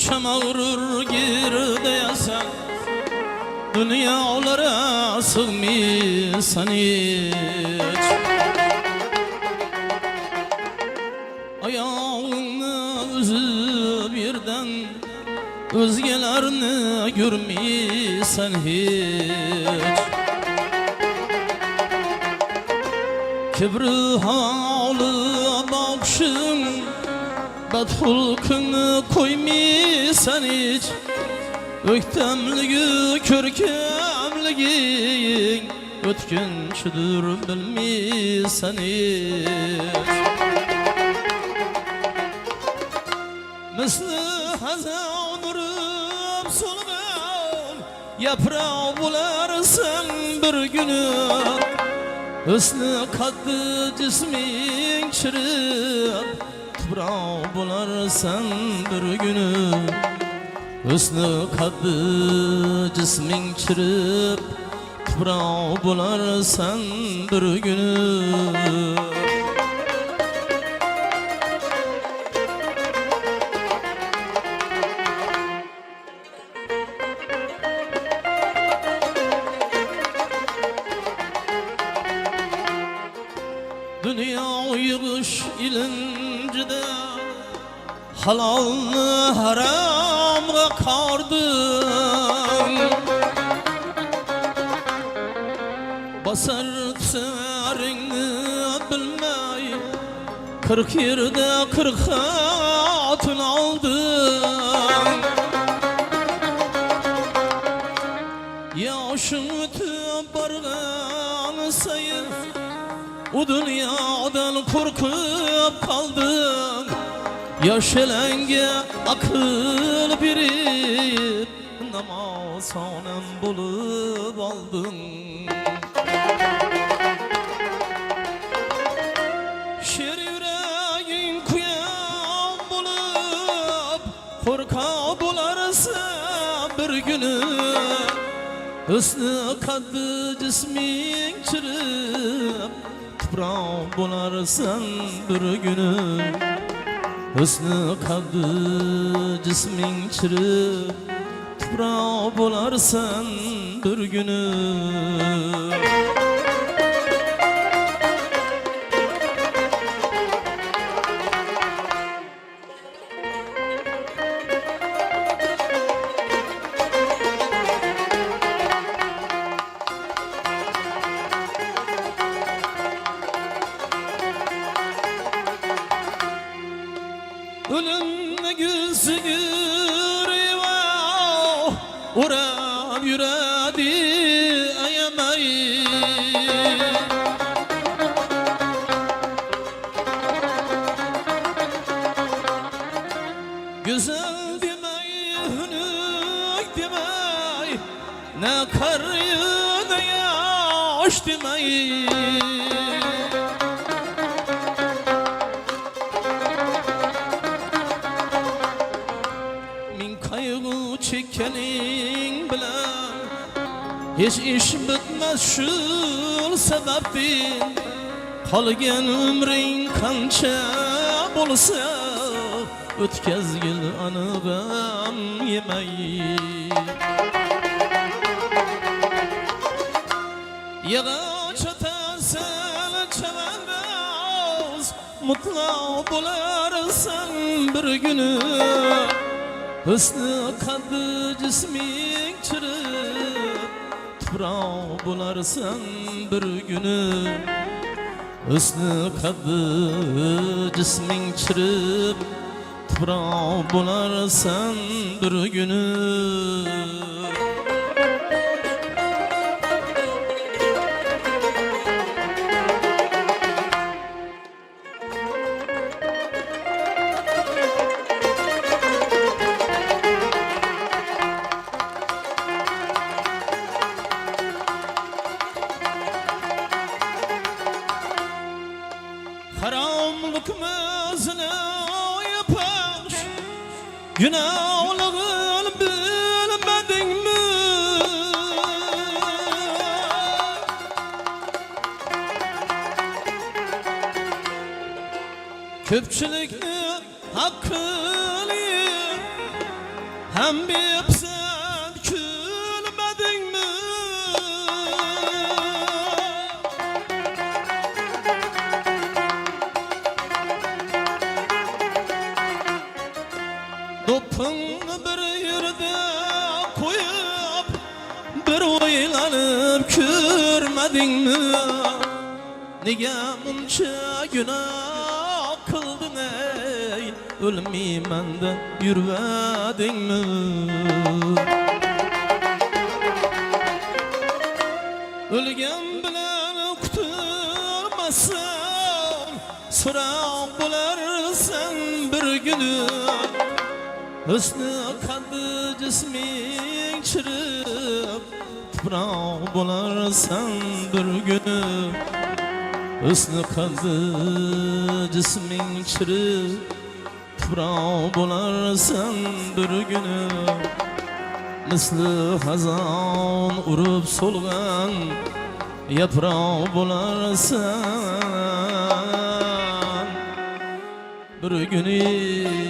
mağrur girdi yasan, dünyalara sığmıysan hiç. Ayağını üzüp yerden özgelerini görmeysen hiç. Kibri halı bakşın, bedhulkını koymaysan hiç. Öktemligi, körkemligin ötkinçidir bilmeysen hiç. Misli hazan urup solgan yaprağı bularsan bir günü. Hüsnü kaddı cismin çırıp toprağı bularsan bir günü. Hüsnü kaddı cismin çırıp toprağı bularsan bir günü. Dünya yığış ilincide halalını haramga kardın. Basar severini bilmey, 40 yerde 40 hatun aldın. Yaşın ötüp bargan sayın, o dünyadan korkup kaldın. Yaş elenge akıl birip namazanem bulup aldın. Şer yüreğin kuyan bulup korka bularsa bir günü. Hüsnü kaddı cismin çırıp toprağı bularsan bir günü. Hüsnü kaddı cismin çırıp toprağı bularsan bir günü. Ölümle gülsü gürüva uğrab yüredi ayamayı. Güzel demey, hünük demey, ne karı ne yaş demey. Kaygı çekenin bilen hiç iş bitmez şu sebepten. Kalgan ömrin kança bolsa ötkazgil anıgam yemey. Yağaç atarsan çemendoz mutlu bularsan bir günü. Hüsnü kaddı cismin çırıp toprağı bularsan bir günü. Hüsnü kaddı cismin çırıp toprağı bularsan bir günü. Haramlık mezine yapar, günahlığı bilmedin mi? Köpçülükni hakkını hem bir sen külmedin mi? Dopunu bir yerde koyup bir oylanıp körmedin mi? Nege muncha günah kıldın ey, ölmeyimenden yürüvedin mi? Ölgen bilen kuturmasın, sorak bularsan bir günü. Hüsnü kaldı cismin çırıp, tuprağı bularsan bir günü. Hüsnü kaldı cismin çırıp, tuprağı bularsan bir günü. Misli hazan urup solgan, yaprağı bularsan bir günü.